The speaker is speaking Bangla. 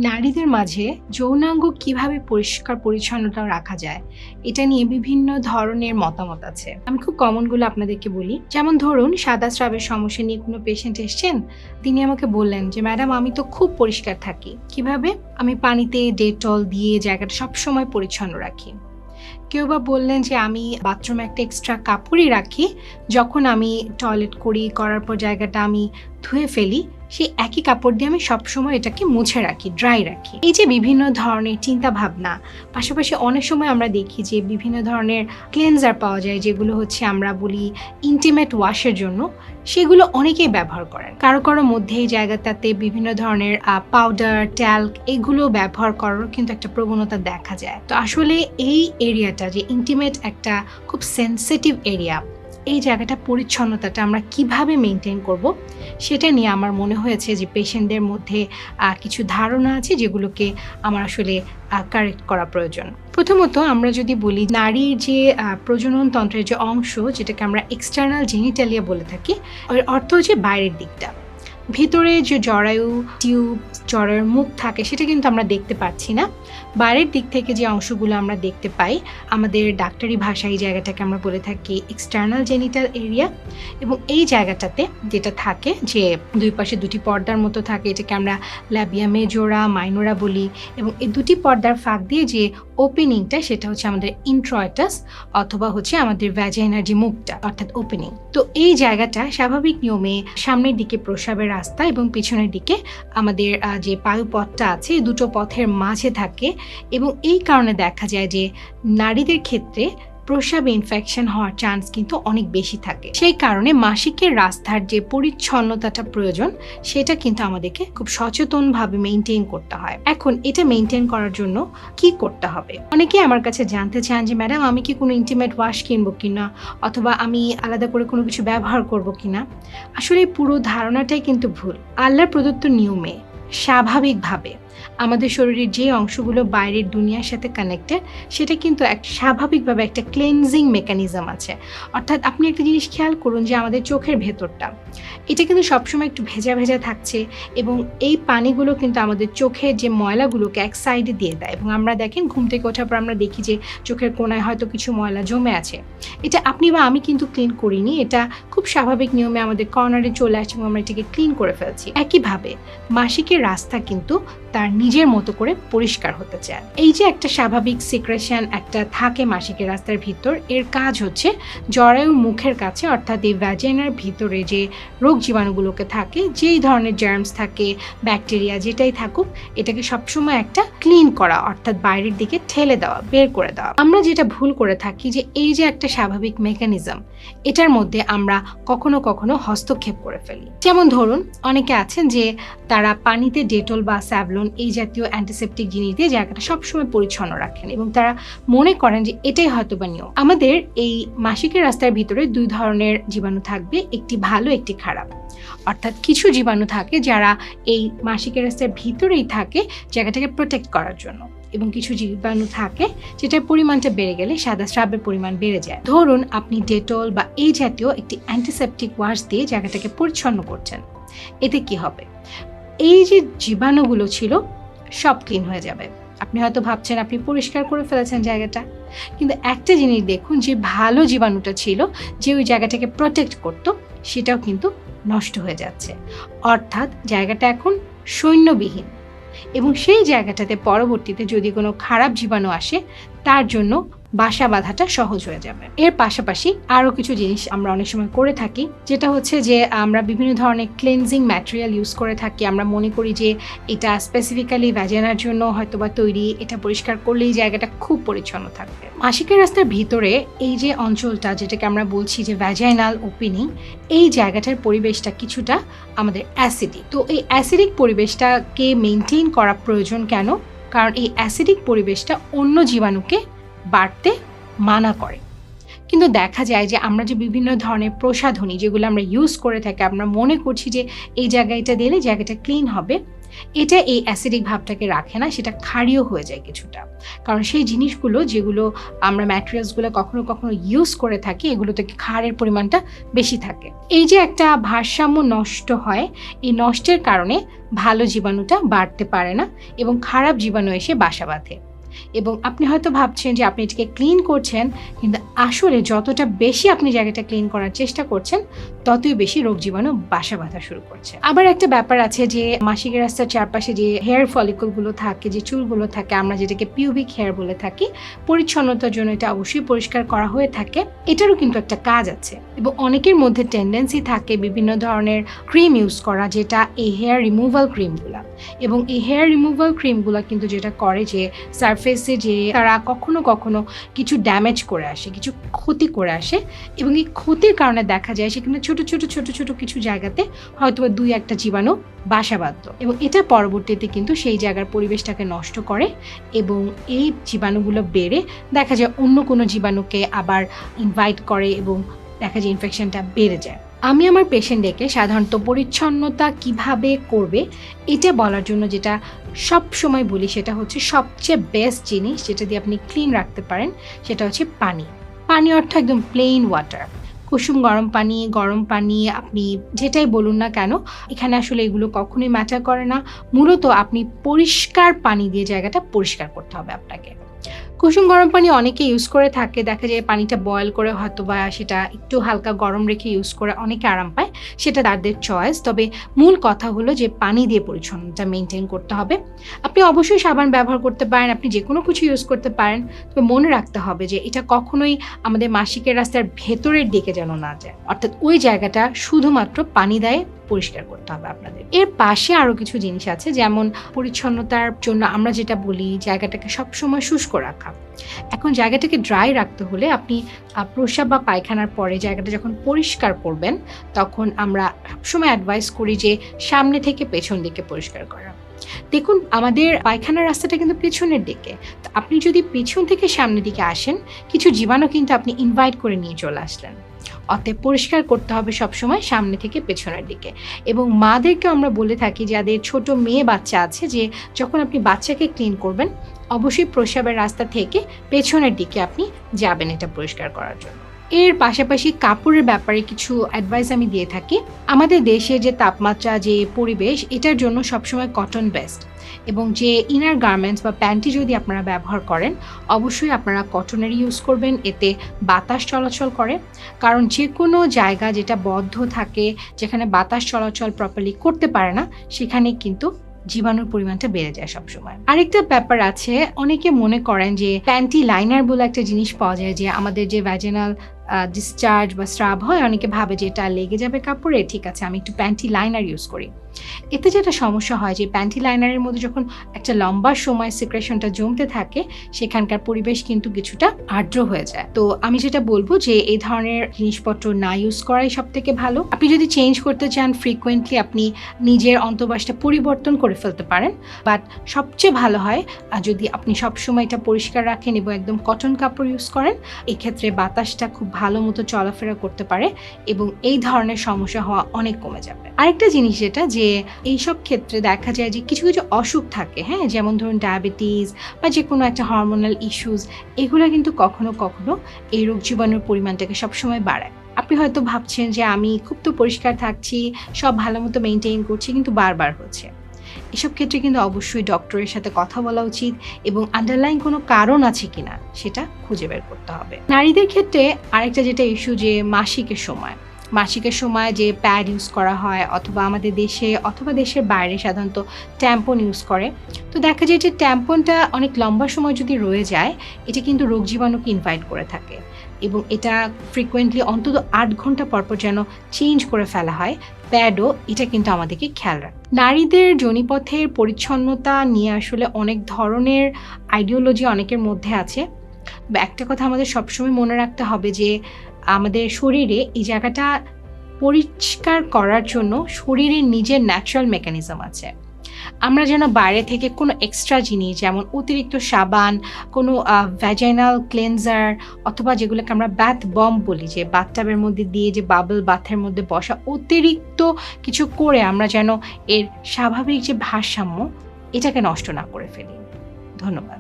নারীদের মাঝে যৌনাঙ্গ কিভাবে পরিষ্কার পরিচ্ছন্নতা রাখা যায় এটা নিয়ে বিভিন্ন ধরনের মতামত আছে। আমি খুব কমনগুলো আপনাদেরকে বলি। যেমন ধরুন, সাদা স্রাবের সমস্যা নিয়ে কোনো পেশেন্ট এসেছেন, তিনি আমাকে বললেন যে ম্যাডাম আমি তো খুব পরিষ্কার থাকি। কিভাবে? আমি পানিতে ডেটল দিয়ে জায়গাটা সবসময় পরিচ্ছন্ন রাখি। কেউ বা বললেন যে আমি বাথরুমে একটা এক্সট্রা কাপড়ই রাখি, যখন আমি টয়লেট করার পর জায়গাটা আমি ধুয়ে ফেলি, সেই একই কাপড় দিয়ে আমি সবসময় এটাকে মুছে রাখি, ড্রাই রাখি। এই যে বিভিন্ন ধরনের চিন্তা ভাবনা, পাশাপাশি অনেক সময় আমরা দেখি যে বিভিন্ন ধরনের ক্লেনজার পাওয়া যায়, যেগুলো হচ্ছে আমরা বলি ইন্টিমেট ওয়াশের জন্য, সেগুলো অনেকেই ব্যবহার করেন। কারো কারো মধ্যে এই জায়গাটাতে বিভিন্ন ধরনের পাউডার, ট্যাল্ক এগুলো ব্যবহার করারও কিন্তু একটা প্রবণতা দেখা যায়। তো আসলে এই এরিয়াটা যে ইন্টিমেট, একটা খুব সেন্সিটিভ এরিয়া, এই জায়গাটা পরিচ্ছন্নতাটা আমরা কিভাবে মেনটেন করব, সেটা নিয়ে আমার মনে হয়েছে যে পেশেন্টদের মধ্যে কিছু ধারণা আছে যেগুলোকে আমার আসলে কারেক্ট করা প্রয়োজন। প্রথমত আমরা যদি বলি, নারীর যে প্রজনন তন্ত্রের যে অংশ, যেটাকে আমরা এক্সটার্নাল জেনিটালিয়া বলে থাকি, এর অর্থ হচ্ছে বাইরের দিকটা। ভিতরে যে জরায়ু, টিউব, জরায়ুর মুখ থাকে, সেটা কিন্তু আমরা দেখতে পাচ্ছি না। বাইরের দিক থেকে যে অংশগুলো আমরা দেখতে পাই, আমাদের ডাক্তারি ভাষায় এই জায়গাটাকে আমরা বলে থাকি এক্সটার্নাল জেনিটাল এরিয়া। এবং এই জায়গাটাতে যেটা থাকে, যে দুই পাশে দুটি পর্দার মতো থাকে, এটাকে আমরা ল্যাবিয়া মেজোরা, মাইনোরা বলি। এবং এই দুটি পর্দার ফাঁক দিয়ে যে ওপেনিংটা, সেটা হচ্ছে আমাদের ইন্ট্রয়েটাস, অথবা হচ্ছে আমাদের ভ্যাজাইনার যে মুখটা, অর্থাৎ ওপেনিং। তো এই জায়গাটা স্বাভাবিক নিয়মে সামনের দিকে প্রস্রাবের রাস্তা এবং পিছনের দিকে আমাদের যে বায়ুপথটা আছে, এই দুটো পথের মাঝে থাকে। এবং এই কারণে দেখা যায় যে নারীদের ক্ষেত্রে প্রস্রাবে ইনফেকশন হওয়ার চান্স কিন্তু অনেক বেশি থাকে। সেই কারণে মাসিকের রাস্তার যে পরিচ্ছন্নতাটা প্রয়োজন, সেটা কিন্তু আমাদেরকে খুব সচেতনভাবে মেনটেন করতে হয়। এখন এটা মেনটেন করার জন্য কি করতে হবে? অনেকে আমার কাছে জানতে চান যে ম্যাডাম আমি কি কোনো ইন্টিমেট ওয়াশ কিনবো কিনা, অথবা আমি আলাদা করে কোনো কিছু ব্যবহার করব কিনা। আসলে পুরো ধারণাটাই কিন্তু ভুল। আল্লাহর প্রদত্ত নিয়মে স্বাভাবিকভাবে আমাদের শরীরের যে অংশগুলো বাইরের দুনিয়ার সাথে কানেক্টেড, সেটা কিন্তু স্বাভাবিকভাবে একটা ক্লেনজিং মেকানিজম আছে। অর্থাৎ আপনি একটা জিনিস খেয়াল করুন যে আমাদের চোখের ভেতরটা, এটা কিন্তু সবসময় একটু ভেজা ভেজা থাকছে, এবং এই পানিগুলো কিন্তু আমাদের চোখের যে ময়লাগুলোকে এক সাইডে দিয়ে দেয়। এবং আমরা দেখেন, ঘুম থেকে ওঠার পর আমরা দেখি যে চোখের কোনায় হয়তো কিছু ময়লা জমে আছে। এটা আপনি বা আমি কিন্তু ক্লিন করিনি, এটা খুব স্বাভাবিক নিয়মে আমাদের কর্নারে চলে আসছে এবং আমরা এটাকে ক্লিন করে ফেলছি। একইভাবে মাসিকের রাস্তা কিন্তু তার নিজের মতো করে পরিষ্কার হতে চায়। এই যে একটা স্বাভাবিক সিক্রেশন একটা থাকে মাসিকের রাস্তার ভিতর, এর কাজ হচ্ছে জরায়ুর মুখের কাছে, অর্থাৎ এই ভ্যাজাইনার ভিতরে যে রোগ জীবাণুগুলোকে থাকে, যেই ধরনের জার্মস থাকে, ব্যাকটেরিয়া যেটাই থাকুক, এটাকে সবসময় একটা ক্লিন করা, অর্থাৎ বাইরের দিকে ঠেলে দেওয়া, বের করে দেওয়া। আমরা যেটা ভুল করে থাকি যে এই যে একটা স্বাভাবিক মেকানিজম, এটার মধ্যে আমরা কখনো কখনো হস্তক্ষেপ করে ফেলি। যেমন ধরুন, অনেকে আছেন যে তারা পানিতে ডেটল বা স্যাভলন এই জাতীয় অ্যান্টিসেপটিক জিনিস দিয়ে জায়গাটা সবসময় পরিচ্ছন্ন রাখেন, এবং তারা মনে করেন যে এটাই হয়তো বা নিয়ম। আমাদের এই মাসিকের রাস্তার ভিতরে দুই ধরনের জীবাণু থাকবে, একটি ভালো, একটি খারাপ। অর্থাৎ কিছু জীবাণু থাকে যারা এই মাসিকের রাস্তার ভিতরেই থাকে জায়গাটাকে প্রোটেক্ট করার জন্য, এবং কিছু জীবাণু থাকে যেটার পরিমাণটা বেড়ে গেলে সাদা স্রাবের পরিমাণ বেড়ে যায়। ধরুন আপনি ডেটল বা এই জাতীয় একটি অ্যান্টিসেপটিক ওয়াশ দিয়ে জায়গাটাকে পরিচ্ছন্ন করছেন, এতে কি হবে? এই যে জীবাণুগুলো ছিল সব ক্লিন হয়ে যাবে। আপনি হয়তো ভাবছেন আপনি পরিষ্কার করে ফেলেছেন জায়গাটা, কিন্তু একটা জিনিস দেখুন, যে ভালো জীবাণুটা ছিল, যে ওই জায়গাটাকে প্রোটেক্ট করতো, সেটাও কিন্তু নষ্ট হয়ে যাচ্ছে। অর্থাৎ জায়গাটা এখন সৈন্যবিহীন, এবং সেই জায়গাটাতে পরবর্তীতে যদি কোনো খারাপ জীবাণু আসে, তার জন্য বাসা বাঁধাটা সহজ হয়ে যাবে। এর পাশাপাশি আরও কিছু জিনিস আমরা অনেক সময় করে থাকি, যেটা হচ্ছে যে আমরা বিভিন্ন ধরনের ক্লিনজিং ম্যাটেরিয়াল ইউজ করে থাকি। আমরা মনে করি যে এটা স্পেসিফিক্যালি ভ্যাজাইনার জন্য হয়তোবা তৈরি, এটা পরিষ্কার করলেই জায়গাটা খুব পরিচ্ছন্ন থাকবে। মাসিকের রাস্তার ভিতরে এই যে অঞ্চলটা, যেটাকে আমরা বলছি যে ভ্যাজাইনাল ওপেনিং, এই জায়গাটার পরিবেশটা কিছুটা আমাদের অ্যাসিডিক। তো এই অ্যাসিডিক পরিবেশটাকে মেনটেন করা প্রয়োজন কেন? কারণ এই অ্যাসিডিক পরিবেশটা অন্য জীবাণুকে বাড়তে মানা করে। কিন্তু দেখা যায় যে আমরা যে বিভিন্ন ধরনের প্রসাধনী যেগুলো আমরা ইউজ করে থাকি, আমরা মনে করছি যে এই জায়গাটা দিলে জায়গাটা ক্লিন হবে, এটা এই অ্যাসিডিক ভাবটাকে রাখে না, সেটা ক্ষারীয় হয়ে যায় কিছুটা। কারণ সেই জিনিসগুলো যেগুলো আমরা ম্যাটেরিয়ালসগুলো কখনো কখনো ইউজ করে থাকি, এগুলো থেকে ক্ষারের পরিমাণটা বেশি থাকে। এই যে একটা ভারসাম্য নষ্ট হয়, এই নষ্টের কারণে ভালো জীবাণুটা বাড়তে পারে না এবং খারাপ জীবাণু এসে বাসা বাঁধে। এবং আপনি হয়তো ভাবছেন যে আপনি এটাকে ক্লিন করছেন, কিন্তু আসলে যতটা বেশি আপনি জায়গাটা ক্লিন করার চেষ্টা করছেন, ততই বেশি রোগ জীবাণু বাসা বাঁধা শুরু করছে। আবার একটা ব্যাপার আছে যে মাসিকের রাস্তার চারপাশে যে হেয়ার ফলিকলগুলো থাকে, যে চুলগুলো থাকে, আমরা যেটাকে পিউবিক হেয়ার বলে থাকি, পরিচ্ছন্নতার জন্য এটা অবশ্যই পরিষ্কার করা হয়ে থাকে। এটারও কিন্তু একটা কাজ আছে এবং অনেকের মধ্যে টেন্ডেন্সি থাকে বিভিন্ন ধরনের ক্রিম ইউজ করা, যেটা এই হেয়ার রিমুভাল ক্রিমগুলো। এবং এই হেয়ার রিমুভাল ক্রিমগুলো কিন্তু যেটা করে যে সারফেসে যে তারা কখনো কখনো কিছু ড্যামেজ করে আসে, কিছু ক্ষতি করে আসে, এবং এই ক্ষতির কারণে দেখা যায় সেখানে ছোট ছোট ছোট ছোট কিছু জায়গাতে হয়তো 2-1টা জীবাণু বাসা বাঁধত, এবং এটা পরবর্তীতে কিন্তু সেই জায়গার পরিবেশটাকে নষ্ট করে এবং এই জীবাণুগুলো বেড়ে দেখা যায় অন্য কোনো জীবাণুকে আবার ইনভাইট করে এবং দেখা যায় ইনফেকশনটা বেড়ে যায়। আমি আমার পেশেন্টদেরকে সাধারণত পরিচ্ছন্নতা কিভাবে করবে এটা বলার জন্য যেটা সব সময় বলি, সেটা হচ্ছে সবচেয়ে বেস্ট জিনিস যেটা দিয়ে আপনি ক্লিন রাখতে পারেন, সেটা হচ্ছে পানি। পানি অর্থ একদম প্লেন ওয়াটার, কুসুম গরম পানি আপনি যেটাই বলুন না কেন, এখানে আসলে এগুলো কখনোই ম্যাটার করে না। মূলত আপনি পরিষ্কার পানি দিয়ে জায়গাটা পরিষ্কার করতে হবে আপনাকে। কুসুম গরম পানি অনেকে ইউজ করে থাকে, দেখা যায় পানিটা বয়েল করে হয়তো বা সেটা একটু হালকা গরম রেখে ইউজ করে অনেকে আরাম পায়, সেটা তাদের চয়েস। তবে মূল কথা হলো যে পানি দিয়ে পরিচ্ছন্নতা মেনটেন করতে হবে। আপনি অবশ্যই সাবান ব্যবহার করতে পারেন, আপনি যে কোনো কিছু ইউজ করতে পারেন, তবে মনে রাখতে হবে যে এটা কখনোই আমাদের মাসিকের রাস্তার ভেতরের দিকে যেন না যায়, অর্থাৎ ওই জায়গাটা শুধুমাত্র পানি দিয়ে পরিষ্কার করতে হবে আপনাদের। এর পাশে আরও কিছু জিনিস আছে, যেমন পরিচ্ছন্নতার জন্য আমরা যেটা বলি জায়গাটাকে সবসময় শুষ্ক রাখা। এখন জায়গাটাকে ড্রাই রাখতে হলে আপনি প্রস্রাব বা পায়খানার পরে জায়গাটা যখন পরিষ্কার করবেন, তখন আমরা সবসময় অ্যাডভাইস করি যে সামনে থেকে পেছন দিকে পরিষ্কার করা। দেখুন, আমাদের পায়খানার রাস্তাটা কিন্তু পেছনের দিকে, তো আপনি যদি পেছন থেকে সামনের দিকে আসেন, কিছু জীবাণু কিন্তু আপনি ইনভাইট করে নিয়ে চলে আসলেন। অতএব পরিষ্কার করতে হবে সবসময় সামনে থেকে পেছনের দিকে। এবং মাদেরকে আমরা বলে থাকি, যাদের ছোট মেয়ে বাচ্চা আছে, যে যখন আপনি বাচ্চাকে ক্লিন করবেন, অবশ্যই প্রস্রাবের রাস্তা থেকে পেছনের দিকে আপনি যাবেন এটা পরিষ্কার করার জন্য। এর পাশাপাশি কাপড়ের ব্যাপারে কিছু অ্যাডভাইস আমি দিয়ে থাকি। আমাদের দেশের যে তাপমাত্রা, যে পরিবেশ, এটার জন্য সবসময় কটন বেস্ট, এবং যে ইনার গার্মেন্টস বা প্যান্টি যদি আপনারা ব্যবহার করেন, অবশ্যই আপনারা কটনের ইউজ করবেন, এতে বাতাস চলাচল করে। কারণ যে কোনো জায়গা যেটা বদ্ধ থাকে, যেখানে বাতাস চলাচল প্রপারলি করতে পারে না, সেখানে কিন্তু জীবাণুর পরিমাণটা বেড়ে যায় সবসময়। আরেকটা ব্যাপার আছে, অনেকে মনে করেন যে প্যান্টি লাইনার বলে একটা জিনিস পাওয়া যায়, যে আমাদের যে ভ্যাজিনাল ডিসচার্জ বা স্রাব হয়, অনেকে ভাবে যে এটা লেগে যাবে কাপড়ে, ঠিক আছে আমি একটু প্যান্টি লাইনার ইউজ করি। এতে যেটা সমস্যা হয় যে প্যান্টি লাইনারের মধ্যে যখন একটা লম্বা সময় সিক্রেশনটা জমতে থাকে, সেখানকার পরিবেশ কিন্তু কিছুটা আর্দ্র হয়ে যায়। তো আমি যেটা বলবো যে এই ধরনের জিনিসপত্র না ইউজ করাই সব থেকে ভালো। আপনি যদি চেঞ্জ করতে চান ফ্রিকোয়েন্টলি, আপনি নিজের অন্তর্বাসটা পরিবর্তন করে ফেলতে পারেন, বাট সবচেয়ে ভালো হয় যদি আপনি সবসময় এটা পরিষ্কার রাখেন এবং একদম কটন কাপড় ইউজ করেন। এক্ষেত্রে বাতাসটা খুব ভালো মতো চলাফেরা করতে পারে এবং এই ধরনের সমস্যা হওয়া অনেক কমে যাবে। আরেকটা জিনিস যেটা, যে এইসব ক্ষেত্রে দেখা যায় যে কিছু কিছু অসুখ থাকে, হ্যাঁ, যেমন ধরুন ডায়াবেটিস বা যে কোনো একটা হরমোনাল ইস্যুস, এগুলো কিন্তু কখনো কখনো এই রোগ জীবাণুর পরিমাণটাকে সবসময় বাড়ায়। আপনি হয়তো ভাবছেন যে আমি খুব তো পরিষ্কার থাকছি, সব ভালো মতো মেনটেন করছি, কিন্তু বারবার হচ্ছে। এসব ক্ষেত্রে কিন্তু অবশ্যই ডক্টরের সাথে কথা বলা উচিত এবং আন্ডারলাইন কোনো কারণ আছে কিনা সেটা খুঁজে বের করতে হবে। নারীদের ক্ষেত্রে আরেকটা যেটা ইস্যু, যে মাসিকের সময় যে প্যাড ইউজ করা হয়, অথবা আমাদের দেশে অথবা দেশের বাইরে সাধারণত ট্যাম্পন ইউজ করে। তো দেখা যায় যে ট্যাম্পনটা অনেক লম্বা সময় যদি রয়ে যায়, এটা কিন্তু রোগ জীবাণুকে ইনভাইট করে থাকে এবং এটা ফ্রিকোয়েন্টলি অন্তত 8 ঘন্টা পরপর যেন চেঞ্জ করে ফেলা হয় প্যাডও, এটা কিন্তু আমাদেরকে খেয়াল রাখে। নারীদের যোনিপথের পরিচ্ছন্নতা নিয়ে আসলে অনেক ধরনের আইডিওলজি অনেকের মধ্যে আছে। একটা কথা আমাদের সবসময় মনে রাখতে হবে যে আমাদের শরীরে এই জায়গাটা পরিষ্কার করার জন্য শরীরের নিজের ন্যাচারাল মেকানিজম আছে। আমরা যেন বাইরে থেকে কোনো এক্সট্রা জিনিস যেমন অতিরিক্ত সাবান, কোনো ভ্যাজাইনাল ক্লেনজার অথবা যেগুলোকে আমরা বাথ বম্ব বলি, যে বাথটাবের মধ্যে দিয়ে যে বাবল বাথের মধ্যে বসা, অতিরিক্ত কিছু করে আমরা যেন এর স্বাভাবিক যে ভারসাম্য এটাকে নষ্ট না করে ফেলি। ধন্যবাদ।